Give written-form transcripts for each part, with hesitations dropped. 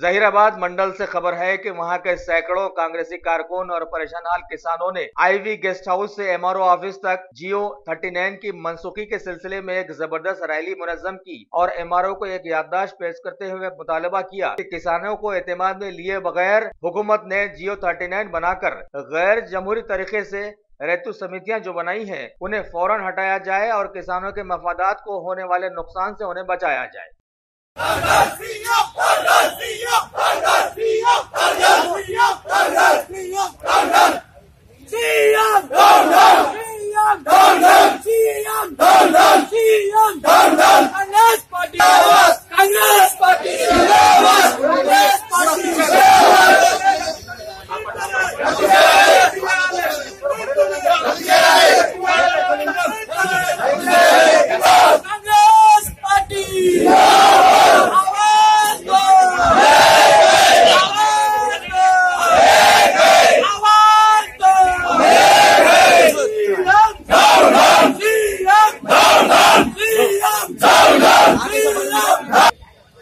जहीराबाद मंडल से खबर है कि वहां के सैकड़ों कांग्रेसी कारकुन और परेशान हाल किसानों ने आईवी गेस्ट हाउस से एमआरओ ऑफिस तक जियो 39 की मनसूखी के सिलसिले में एक जबरदस्त रैली मुनज़्ज़म की और एमआरओ को एक याददाश्त पेश करते हुए मुतालबा किया कि किसानों को एतमाद में लिए बगैर हुकूमत ने जियो 39 बनाकर गैर जमहूरी तरीके से रेतु समितियां जो बनाई हैं उन्हें फौरन हटाया जाए और किसानों के मफादात को होने वाले नुकसान से उन्हें बचाया जाए।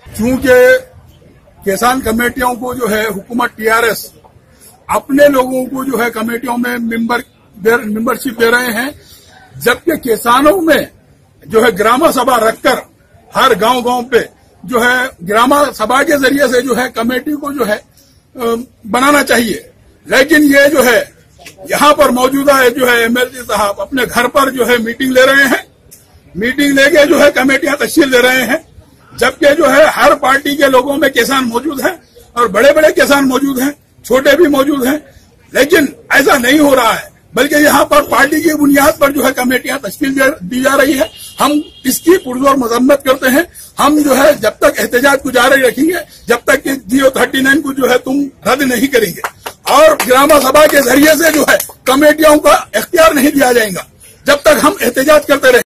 क्योंकि किसान कमेटियों को जो है हुकूमत टीआरएस अपने लोगों को जो है कमेटियों में मेंबरशिप दे रहे हैं, जबकि किसानों में जो है ग्राम सभा रखकर हर गांव पे जो है ग्राम सभा के जरिए से जो है कमेटी को जो है बनाना चाहिए। लेकिन ये जो है यहाँ पर मौजूदा है जो है एमएलसी साहब अपने घर पर जो है मीटिंग ले रहे हैं, मीटिंग लेके जो है कमेटियां तश्कील दे रहे हैं, जबकि जो है हर पार्टी के लोगों में किसान मौजूद हैं और बड़े बड़े किसान मौजूद हैं, छोटे भी मौजूद हैं। लेकिन ऐसा नहीं हो रहा है, बल्कि यहाँ पर पार्टी की बुनियाद पर जो है कमेटियां तश्कील दी जा रही है। हम इसकी पुरजोर मजम्मत करते हैं। हम जो है जब तक एहतजाज को जारी रखेंगे, जब तक कि जियो 39 को जो है तुम रद्द नहीं करेंगे और ग्राम सभा के जरिए से जो है कमेटियों का इख्तियार नहीं दिया जाएगा, जब तक हम एहतजाज करते रहेंगे।